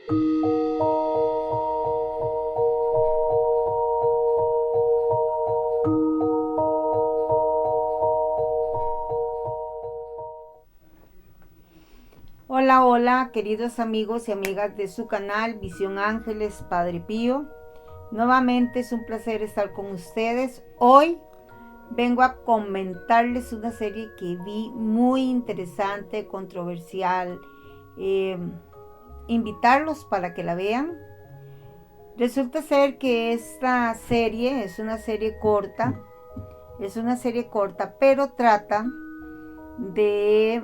Hola, hola, queridos amigos y amigas de su canal Visión Ángeles Padre Pío. Nuevamente es un placer estar con ustedes. Hoy vengo a comentarles una serie que vi muy interesante, controversial. Invitarlos para que la vean. Resulta ser que esta serie es una serie corta. Pero trata de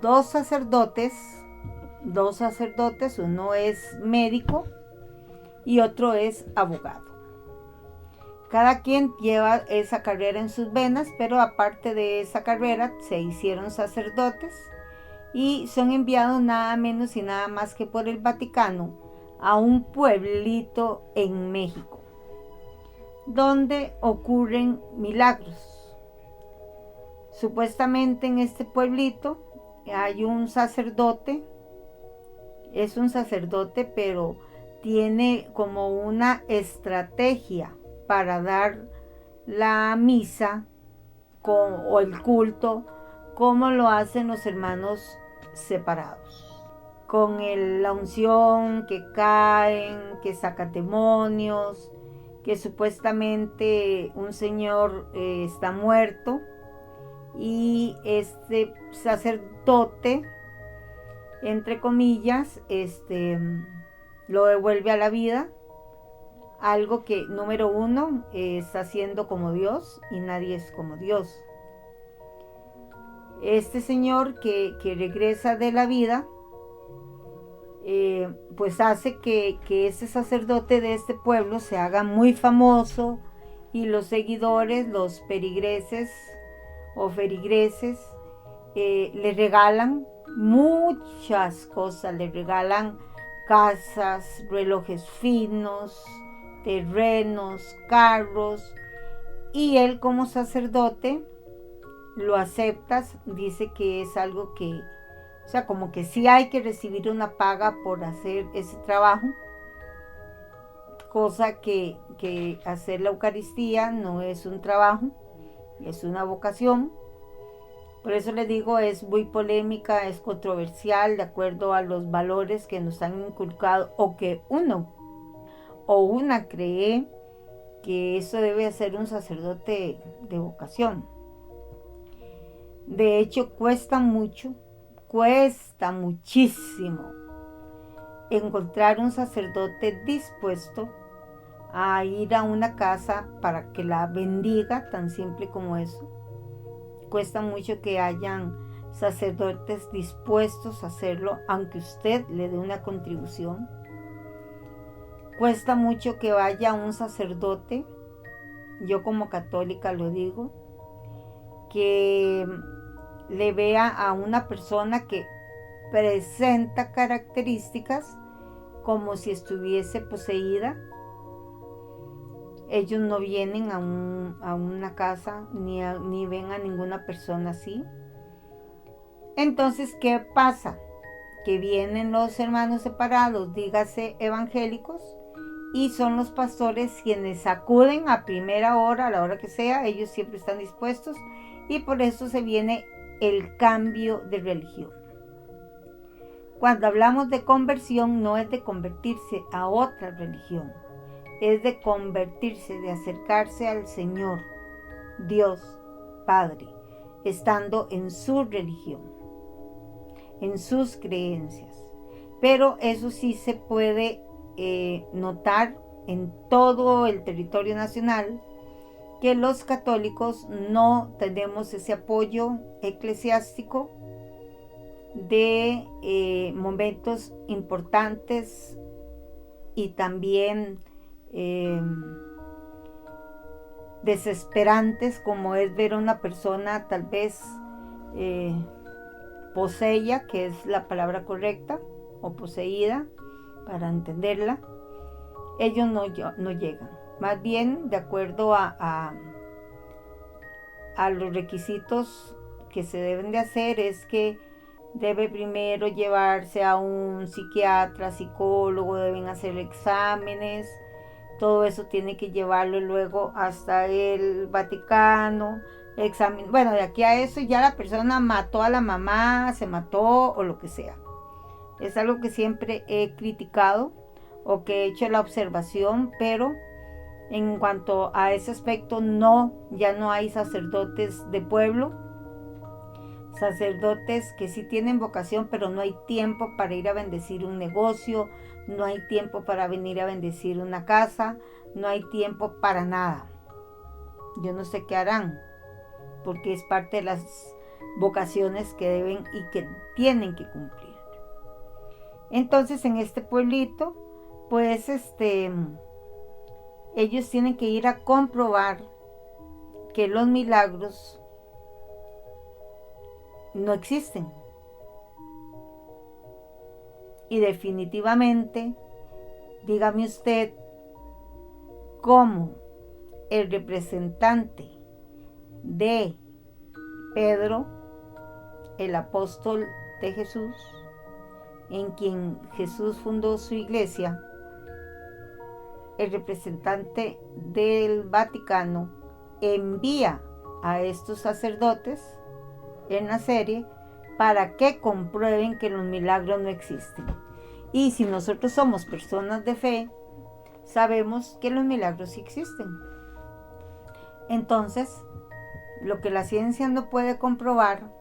dos sacerdotes, uno es médico y otro es abogado. Cada quien lleva esa carrera en sus venas, pero aparte de esa carrera se hicieron sacerdotes y son enviados nada menos y nada más que por el Vaticano a un pueblito en México, donde ocurren milagros. Supuestamente en este pueblito hay un sacerdote, es un sacerdote, pero tiene como una estrategia para dar la misa o el culto como lo hacen los hermanos separados, con la unción que caen, que saca demonios, que supuestamente un señor está muerto y este sacerdote, entre comillas, lo devuelve a la vida. Algo que, número uno, está haciendo como Dios y nadie es como Dios. Este señor que regresa de la vida, pues hace que ese sacerdote de este pueblo se haga muy famoso y los seguidores, los perigreses o ferigreses, le regalan muchas cosas, le regalan casas, relojes finos, terrenos, carros, y él como sacerdote lo aceptas, dice que es algo que, o sea, como que sí hay que recibir una paga por hacer ese trabajo, cosa que hacer la Eucaristía no es un trabajo, es una vocación. Por eso les digo, es muy polémica, es controversial, de acuerdo a los valores que nos han inculcado o que uno o una cree que eso debe hacer un sacerdote de vocación. De hecho, cuesta muchísimo encontrar un sacerdote dispuesto a ir a una casa para que la bendiga, tan simple como eso. Cuesta mucho que hayan sacerdotes dispuestos a hacerlo, aunque usted le dé una contribución. Cuesta mucho que vaya un sacerdote, yo como católica lo digo, que le vea a una persona que presenta características como si estuviese poseída. Ellos no vienen a una casa ni ven a ninguna persona así. Entonces, ¿qué pasa? Que vienen los hermanos separados, dígase evangélicos, y son los pastores quienes acuden a primera hora, a la hora que sea, ellos siempre están dispuestos, y por eso se viene el cambio de religión. Cuando hablamos de conversión, no es de convertirse a otra religión, es de convertirse, de acercarse al Señor, Dios, Padre, estando en su religión, en sus creencias. Pero eso sí se puede notar en todo el territorio nacional, que los católicos no tenemos ese apoyo eclesiástico de momentos importantes y también desesperantes, como es ver a una persona tal vez poseída, que es la palabra correcta, o poseída para entenderla. Ellos no llegan. Más bien, de acuerdo a los requisitos que se deben de hacer, es que debe primero llevarse a un psiquiatra, psicólogo, deben hacer exámenes, todo eso tiene que llevarlo luego hasta el Vaticano, examen, bueno, de aquí a eso ya la persona mató a la mamá, se mató o lo que sea. Es algo que siempre he criticado o que he hecho la observación, pero en cuanto a ese aspecto no, ya no hay sacerdotes de pueblo, sacerdotes que sí tienen vocación, pero no hay tiempo para ir a bendecir un negocio, no hay tiempo para venir a bendecir una casa, no hay tiempo para nada. Yo no sé qué harán, porque es parte de las vocaciones que deben y que tienen que cumplir. Entonces en este pueblito, pues ellos tienen que ir a comprobar que los milagros no existen. Y definitivamente, dígame usted, cómo el representante de Pedro, el apóstol de Jesús, en quien Jesús fundó su iglesia, el representante del Vaticano envía a estos sacerdotes en la serie para que comprueben que los milagros no existen. Y si nosotros somos personas de fe, sabemos que los milagros sí existen. Entonces, lo que la ciencia no puede comprobar,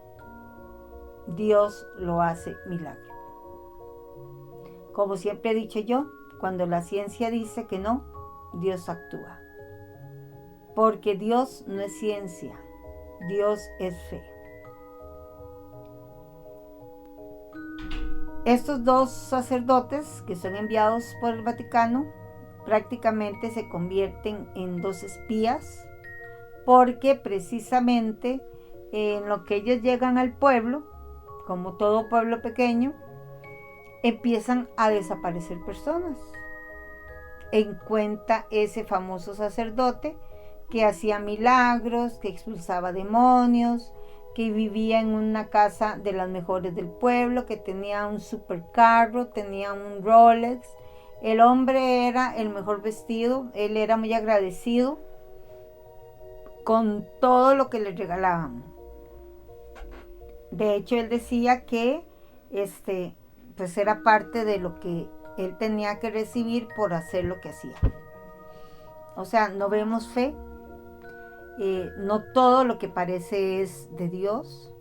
Dios lo hace milagro. Como siempre he dicho yo, cuando la ciencia dice que no, Dios actúa. Porque Dios no es ciencia, Dios es fe. Estos dos sacerdotes que son enviados por el Vaticano prácticamente se convierten en dos espías, porque precisamente en lo que ellos llegan al pueblo, como todo pueblo pequeño, empiezan a desaparecer personas. Encuentra ese famoso sacerdote que hacía milagros, que expulsaba demonios, que vivía en una casa de las mejores del pueblo, que tenía un supercarro, tenía un Rolex. El hombre era el mejor vestido, él era muy agradecido con todo lo que le regalaban. De hecho, él decía que pues era parte de lo que él tenía que recibir por hacer lo que hacía. O sea, no vemos fe. No todo lo que parece es de Dios.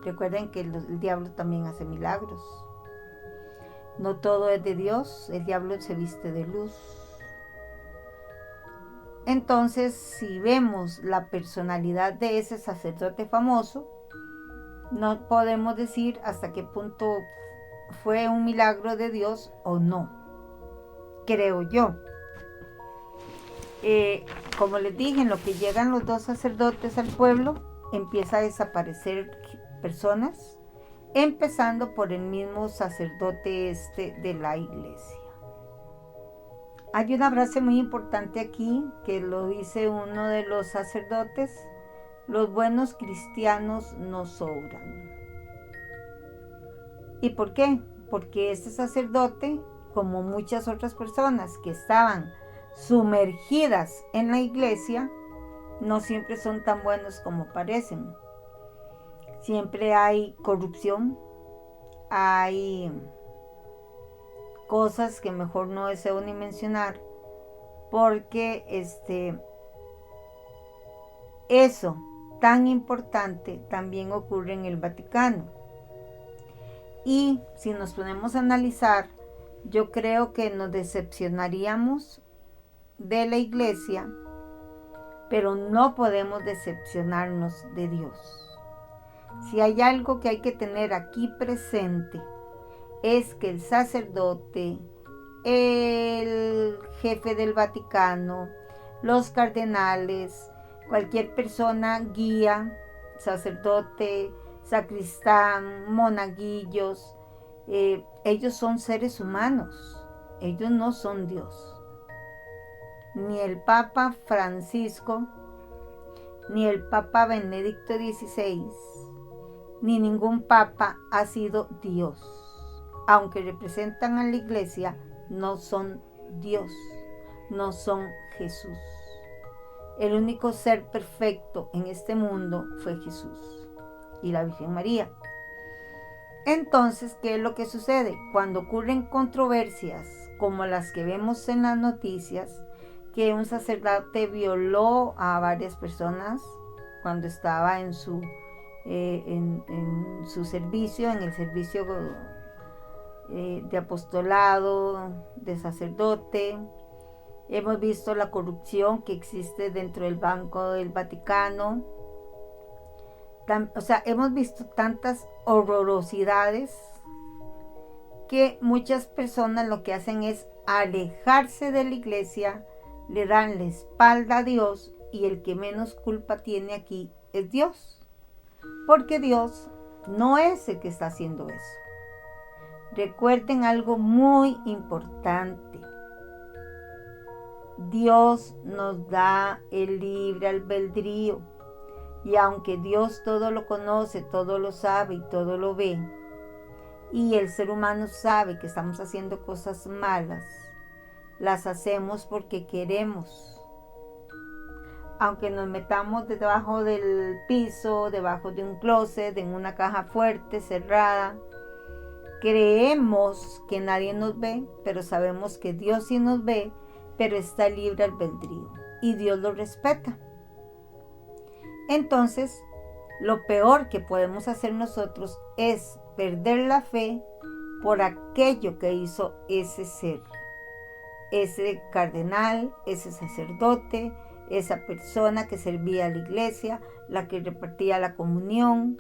Recuerden que el diablo también hace milagros. No todo es de Dios, el diablo se viste de luz. Entonces, si vemos la personalidad de ese sacerdote famoso, no podemos decir hasta qué punto fue un milagro de Dios o no, creo yo. Como les dije, en lo que llegan los dos sacerdotes al pueblo, empieza a desaparecer personas, empezando por el mismo sacerdote de la iglesia. Hay una frase muy importante aquí que lo dice uno de los sacerdotes: los buenos cristianos no sobran. ¿Y por qué? Porque este sacerdote, como muchas otras personas que estaban sumergidas en la iglesia, no siempre son tan buenos como parecen. Siempre hay corrupción, hay cosas que mejor no deseo ni mencionar, porque eso tan importante también ocurre en el Vaticano. Y si nos ponemos a analizar, yo creo que nos decepcionaríamos de la iglesia, pero no podemos decepcionarnos de Dios. Si hay algo que hay que tener aquí presente, es que el sacerdote, el jefe del Vaticano, los cardenales, cualquier persona, guía, sacerdote, sacristán, monaguillos, ellos son seres humanos, ellos no son Dios. Ni el Papa Francisco, ni el Papa Benedicto XVI, ni ningún papa ha sido Dios. Aunque representan a la iglesia, no son Dios, no son Jesús. El único ser perfecto en este mundo fue Jesús y la Virgen María. Entonces, ¿qué es lo que sucede? Cuando ocurren controversias como las que vemos en las noticias, que un sacerdote violó a varias personas cuando estaba en su servicio, en el servicio de apostolado, de sacerdote. Hemos visto la corrupción que existe dentro del Banco del Vaticano. Hemos visto tantas horrorosidades que muchas personas lo que hacen es alejarse de la iglesia, le dan la espalda a Dios, y el que menos culpa tiene aquí es Dios, porque Dios no es el que está haciendo eso. Recuerden algo muy importante: Dios nos da el libre albedrío, y aunque Dios todo lo conoce, todo lo sabe y todo lo ve, y el ser humano sabe que estamos haciendo cosas malas, las hacemos porque queremos. Aunque nos metamos debajo del piso, debajo de un closet, en una caja fuerte, cerrada, creemos que nadie nos ve, pero sabemos que Dios sí nos ve, pero está libre albedrío y Dios lo respeta. Entonces, lo peor que podemos hacer nosotros es perder la fe por aquello que hizo ese ser, ese cardenal, ese sacerdote, esa persona que servía a la iglesia, la que repartía la comunión,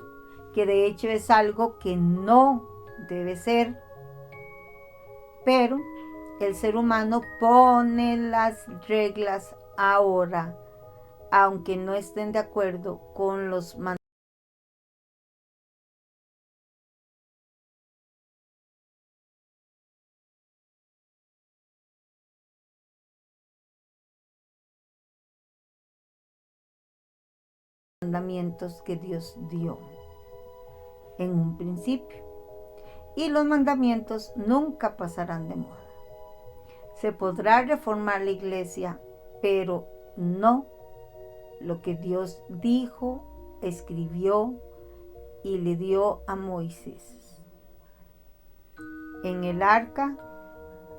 que de hecho es algo que no debe ser. Pero el ser humano pone las reglas ahora, aunque no estén de acuerdo con los mandamientos que Dios dio en un principio. Y los mandamientos nunca pasarán de moda. Se podrá reformar la iglesia, pero no lo que Dios dijo, escribió y le dio a Moisés en el arca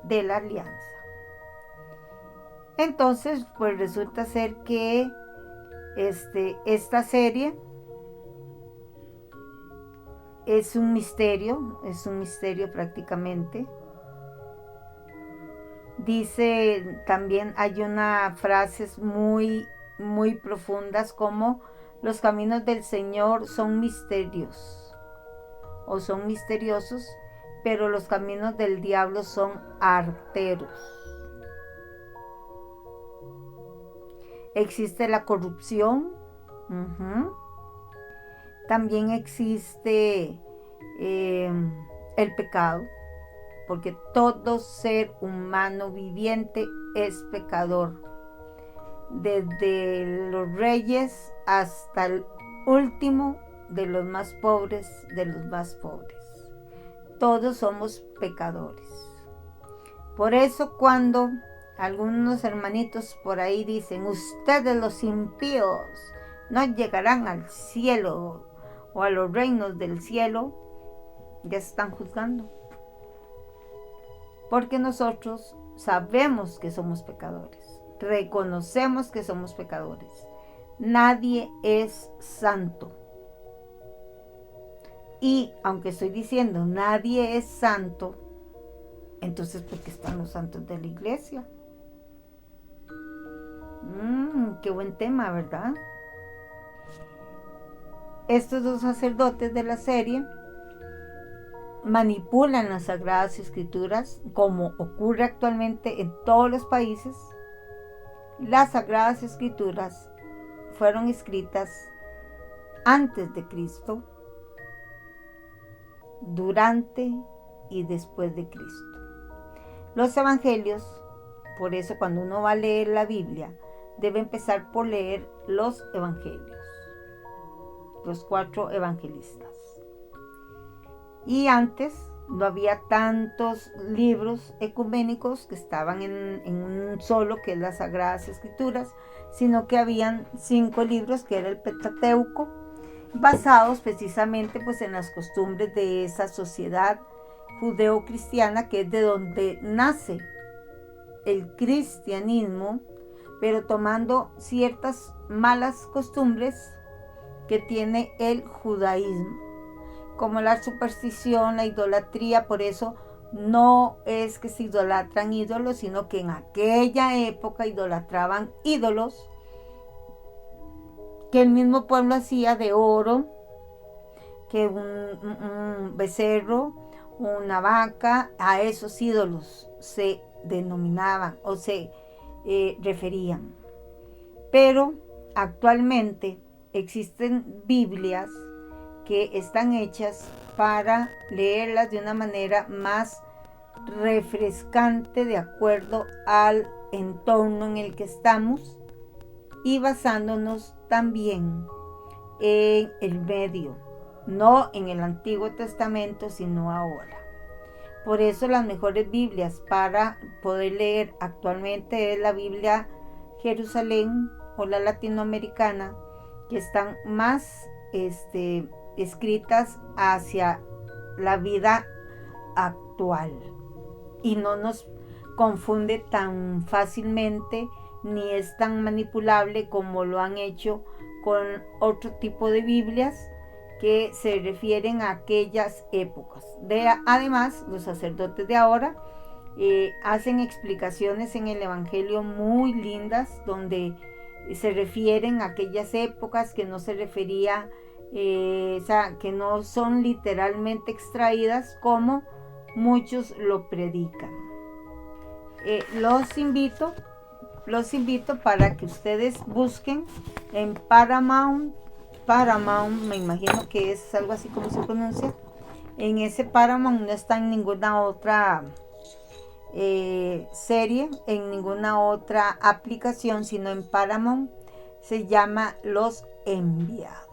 de la alianza. Entonces, pues resulta ser que esta serie es un misterio prácticamente. Dice también, hay unas frases muy profundas como: los caminos del Señor son misterios o son misteriosos, pero los caminos del diablo son arteros. Existe la corrupción, también existe el pecado, porque todo ser humano viviente es pecador, desde los reyes hasta el último de los más pobres de los más pobres. Todos somos pecadores. Por eso cuando algunos hermanitos por ahí dicen: ustedes los impíos no llegarán al cielo o a los reinos del cielo, ya están juzgando. Porque nosotros sabemos que somos pecadores, reconocemos que somos pecadores. Nadie es santo. Y aunque estoy diciendo nadie es santo, entonces ¿por qué están los santos de la iglesia? Qué buen tema, ¿verdad? Estos dos sacerdotes de la serie manipulan las Sagradas Escrituras, como ocurre actualmente en todos los países. Las Sagradas Escrituras fueron escritas antes de Cristo, durante y después de Cristo. Los evangelios, por eso cuando uno va a leer la Biblia, debe empezar por leer los evangelios, los 4 evangelistas. Y antes no había tantos libros ecuménicos que estaban en un solo, que es las Sagradas Escrituras, sino que habían 5 libros, que era el Pentateuco, basados precisamente pues en las costumbres de esa sociedad judeo-cristiana, que es de donde nace el cristianismo, pero tomando ciertas malas costumbres que tiene el judaísmo, como la superstición, la idolatría. Por eso no es que se idolatran ídolos, sino que en aquella época idolatraban ídolos que el mismo pueblo hacía de oro, que un becerro, una vaca. A esos ídolos se denominaban o se referían. Pero actualmente existen Biblias que están hechas para leerlas de una manera más refrescante, de acuerdo al entorno en el que estamos, y basándonos también en el medio, no en el Antiguo Testamento, sino ahora. Por eso las mejores Biblias para poder leer actualmente es la Biblia Jerusalén o la latinoamericana, que están más escritas hacia la vida actual y no nos confunde tan fácilmente ni es tan manipulable como lo han hecho con otro tipo de Biblias que se refieren a aquellas épocas. Además, los sacerdotes de ahora hacen explicaciones en el Evangelio muy lindas, donde se refieren a aquellas épocas que no se refería, o sea, que no son literalmente extraídas como muchos lo predican. Los invito para que ustedes busquen en Paramount, me imagino que es algo así como se pronuncia. En ese Paramount no está en ninguna otra serie, en ninguna otra aplicación, sino en Paramount. Se llama Los Enviados.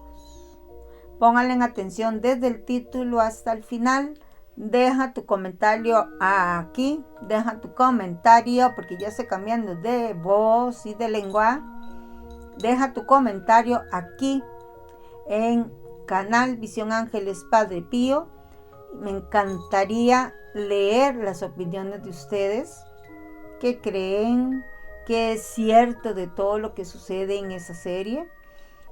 Pónganle en atención desde el título hasta el final. Deja tu comentario aquí, deja tu comentario, porque ya estoy cambiando de voz y de lengua. Deja tu comentario aquí en canal Visión Ángeles Padre Pío. Me encantaría leer las opiniones de ustedes. ¿Qué creen? ¿Qué es cierto de todo lo que sucede en esa serie?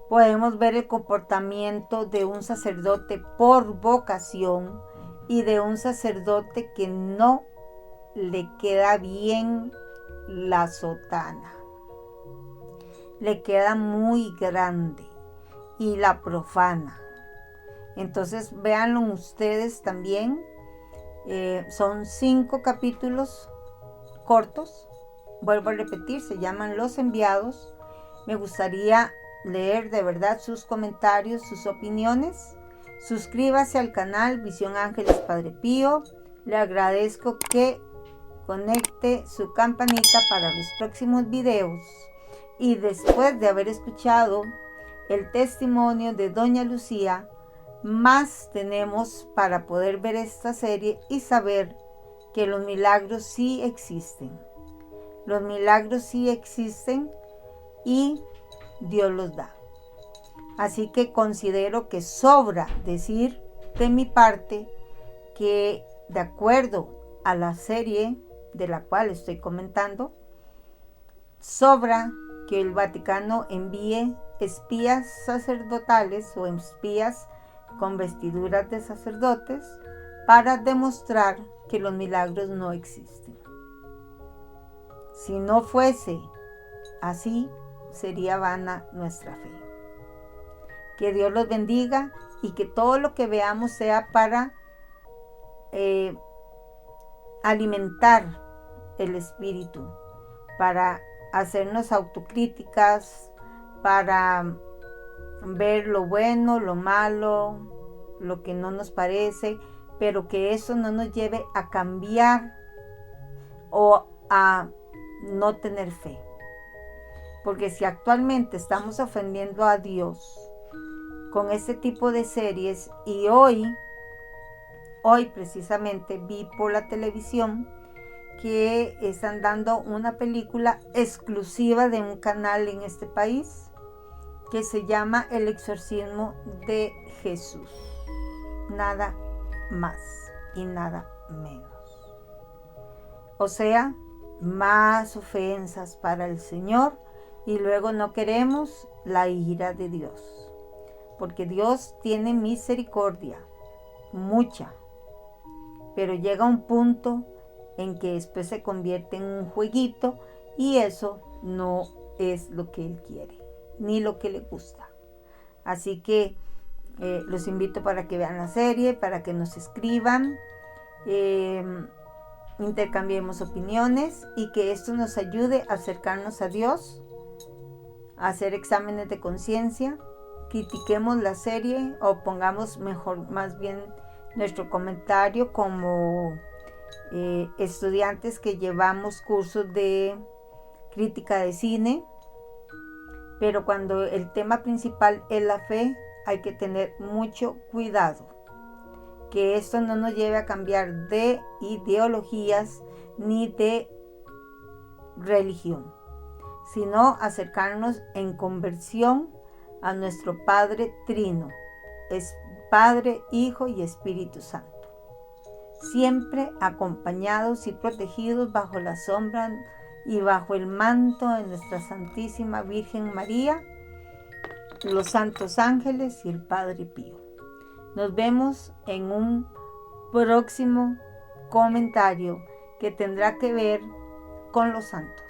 Podemos ver el comportamiento de un sacerdote por vocación y de un sacerdote que no le queda bien la sotana. Le queda muy grande y la profana. Entonces véanlo ustedes también. Son 5 capítulos cortos. Vuelvo a repetir, se llaman Los Enviados. Me gustaría leer de verdad sus comentarios, sus opiniones. Suscríbase al canal Visión Ángeles Padre Pío. Le agradezco que conecte su campanita para los próximos videos. Y después de haber escuchado el testimonio de Doña Lucía, más tenemos para poder ver esta serie y saber que los milagros sí existen. Los milagros sí existen y Dios los da. Así que considero que sobra decir de mi parte que, de acuerdo a la serie de la cual estoy comentando, sobra que el Vaticano envíe espías sacerdotales o espías con vestiduras de sacerdotes para demostrar que los milagros no existen. Si no fuese así, sería vana nuestra fe. Que Dios los bendiga y que todo lo que veamos sea para alimentar el espíritu, para hacernos autocríticas, para ver lo bueno, lo malo, lo que no nos parece, pero que eso no nos lleve a cambiar o a no tener fe. Porque si actualmente estamos ofendiendo a Dios con este tipo de series y hoy hoy precisamente vi por la televisión que están dando una película exclusiva de un canal en este país que se llama El exorcismo de Jesús. Nada más y nada menos. O sea, más ofensas para el Señor, y luego no queremos la ira de Dios, porque Dios tiene misericordia, mucha, pero llega un punto en que después se convierte en un jueguito, y eso no es lo que Él quiere, ni lo que le gusta. Así que los invito para que vean la serie, para que nos escriban, intercambiemos opiniones, y que esto nos ayude a acercarnos a Dios, a hacer exámenes de conciencia, critiquemos la serie o pongamos mejor, más bien, nuestro comentario como estudiantes que llevamos cursos de crítica de cine. Pero cuando el tema principal es la fe, hay que tener mucho cuidado, que esto no nos lleve a cambiar de ideologías ni de religión, sino acercarnos en conversión a nuestro Padre Trino, es Padre, Hijo y Espíritu Santo, siempre acompañados y protegidos bajo la sombra y bajo el manto de nuestra Santísima Virgen María, los santos ángeles y el Padre Pío. Nos vemos en un próximo comentario que tendrá que ver con los santos.